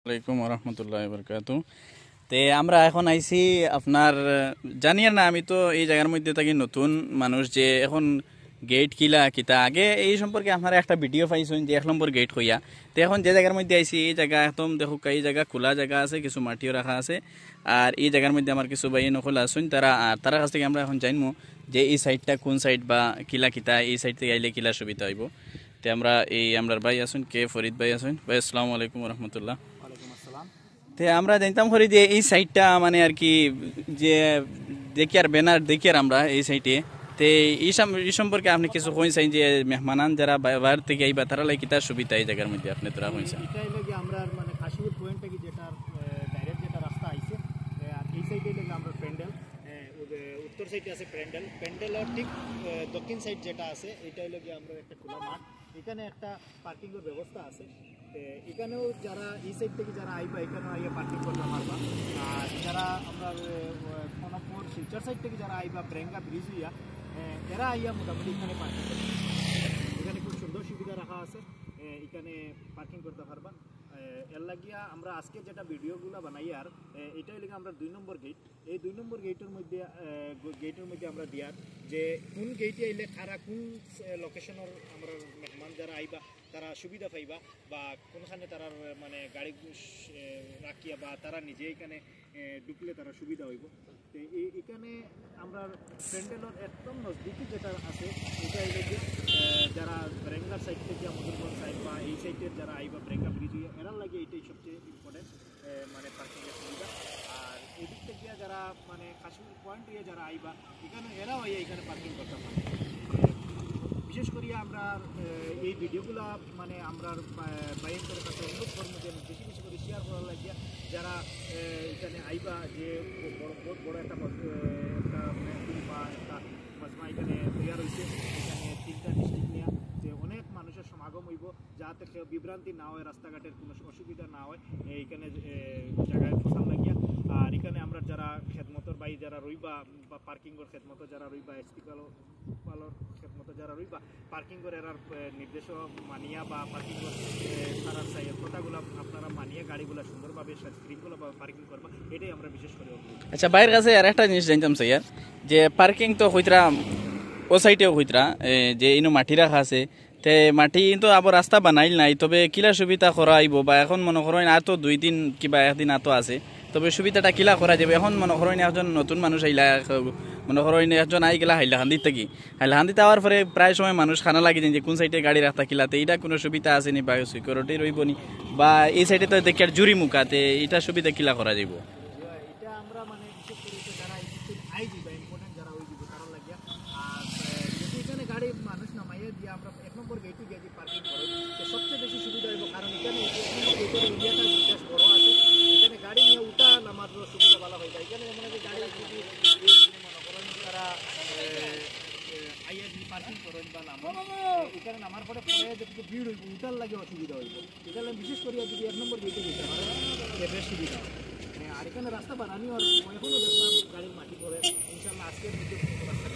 আলাইকুম রহমতুল্লাহ বরকাতু। তে আমরা এখন আইছি আপনার জানিয়ে না, আমি তো এই জায়গার মধ্যে থাকি নতুন মানুষ, যে এখন গেট কিলা কিতা আগে এই সম্পর্কে আপনারা একটা ভিডিও পাইছেন যে 1 নম্বর গেট হইয়া। তো এখন যে জায়গার মধ্যে আইছি এই জায়গা একদম দেখো, এই জায়গা খোলা জায়গা আছে, কিছু মাটিও রাখা আছে। আর এই জায়গার মধ্যে আমার কিছু ভাই নকল আসুন, তারা কাছ থেকে আমরা এখন জানবো যে এই সাইডটা কোন সাইড বা কিলা কিতা, এই সাইড থেকে আইলে কিলা সুবিধা হইব। তো আমরা ভাই আসুন, কে ফরিদ ভাই আসুন। ভাই আসসালামু আলাইকুম রহমতুল্লাহ। তে আমরা জানতাম করি যে এই সাইডটা মানে আর কি, যে দেখি আর ব্যানার দেখি আর আমরা এই সাইডে। তে এই সম্পর্কে আপনি কিছু কইছেন যে মেহমানান যারা বাইরে থেকে আইবা তারা লাগে কিতা সুবিধা এই জায়গার মধ্যে আপনি তোরা কইছেন? এটাই লাগে আমরা মানে কাশীপুর পয়েন্ট থেকে যেটা ডাইরেক্ট যেটা রাস্তা আইছে, আর এই সাইডে লাগে আমরা প্যান্ডেল, উত্তর সাইডে আছে প্যান্ডেলের ঠিক দক্ষিণ সাইড যেটা আছে এটাই লাগে আমরা একটা খোলা মাঠ। এখানে একটা পার্কিংয়ের ব্যবস্থা আছে। এখানেও যারা এই সাইড থেকে যারা আইবা এখানেও আইয়া পার্কিং করতে পারবা। আর যারা আমরা কোনপুর শিলচর সাইড থেকে যারা আইবা ব্রেঙ্গা ব্রিজ হইয়া, এরা আইয়া মোটামুটি এখানে পার্কিং করতে পারবা। এখানে খুব সুন্দর সুবিধা রাখা আছে, এখানে পার্কিং করতে পারবা। এর লাগিয়া আমরা আজকে যেটা ভিডিওগুলো বানাই, আর এটাই লাগে আমরা 2 নম্বর গেট। এই 2 নম্বর গেটের মধ্যে আমরা দিয়ার যে কোন গেটে আইলে খারা কোন লোকেশনের আমরা মেহমান যারা আইবা তারা সুবিধা পাইবা, বা কোনখানে তারা মানে গাড়ি রাখিয়া বা তারা নিজে এখানে ঢুকলে তারা সুবিধা হইব। তো এখানে আমরা প্যান্ডেলের একদম নজদিকে যেটা আছে এটা হইলে যারা ব্রেঙ্গার সাইড থেকে আমাদের সাইড বা এই সাইডের যারা আইবা ব্রেঙ্গা ব্রিজ এরা লাগে এটাই সবচেয়ে ইম্পর্টেন্ট মানে পার্কিংয়ের সুবিধা। আর এই দিক থেকে যারা মানে কাশীপুর পয়েন্ট হয়ে যারা আইবা এখানে এরাও এখানে পার্কিং করতে পারে। বিশেষ করে আমরা এই ভিডিওগুলো মানে আমরা বাইকের কাছে অনুরোধ করবো যে বেশি বেশি করে শেয়ার করার লাগিয়া যারা এখানে আইবা, যে বহুত বড় একটা বা একটা মজমা এখানে তৈরি হয়েছে। এখানে 3টা ডিস্ট্রিক্ট নিয়ে যে অনেক মানুষের সমাগম হইব, যাতে কেউ বিভ্রান্তি না হয়, রাস্তাঘাটের কোনো অসুবিধা না হয় এইখানে জায়গায় ফসাল লাগিয়া। আর এখানে আমরা যারা খেদমতর বাই যারা রইবা বা পার্কিংয়ের খেদমত যারা রইবা, এসপি পালর খেদমত যারা রইবা পার্কিংয়ের এরার নির্দেশ মানিয়া বা পার্কিংয়ের তারার কথাগুলো আপনারা মানিয়ে গাড়িগুলো সুন্দরভাবে শৃঙ্খলাভাবে পার্কিং করবা, এটাই আমরা বিশেষ করে। আচ্ছা, বাইরের কাছে আর একটা জিনিস জানতাম স্যার, যে পার্কিং তো হইতরা ও সাইডেও হইতরা যে ইনো মাটি রাখা আছে, তে মাটি তো আবার রাস্তা বানাইল নাই, তবে কিলা সুবিধা করা আইব বা এখন মনে করেন আর তো 2 দিন কিবা 1 দিন আতো আছে, তবে সুবিধাটা কিলা করা যাবে? এখন মনে করেন একজন নতুন মানুষ আইলা, মনে করেন একজন আই গেলা হাইলাকান্দির থেকে, হাইলাকান্দিতে আওয়ার পরে প্রায় সময় মানুষ খানা লাগে যে কোন সাইডে গাড়ি রাখতা কিলাতে, এইটা কোনো সুবিধা আছে নি বা সিকিউরিটি রইব নি, বা এই সাইডে তো দেখি আর জুরি মুখাতে, এইটা সুবিধা কিলা করা যাইব? এটা আমরা মানে বিশেষ করে যারা আই দিবা ইম্পর্টেন্ট যারা ওই দিব তারা লাগিয়া। আর যদি এখানে গাড়ি মানুষ নামাইয়া দিয়ে আমরা 1 নম্বর গেটে গিয়ে পার্কিং করি তো সবচেয়ে বেশি সুবিধা হইব, কারণ এখানে গেটের এরিয়াটা বেশ বড় আছে। এখানে গাড়ি নিয়ে উঠা নামার সুবিধা ভালো হয়ে যায়। এখানে মানে গাড়ি যদি মনে করেন তারা আইয়া যদি পার্কিং করেন বা নামান, এখানে নামার পরে যদি ভিড় হইব উঠার লাগে অসুবিধা হইব। এখানে বিশেষ করে যদি 1 নম্বর গেটে যেতে পারে বেশ সুবিধা হয়। আর এখানে রাস্তা বানানি আর এখনও দেখলাম গাড়ির মাটি পড়ে, ইনশাল্লাহ আজকের ভিডিও রাস্তা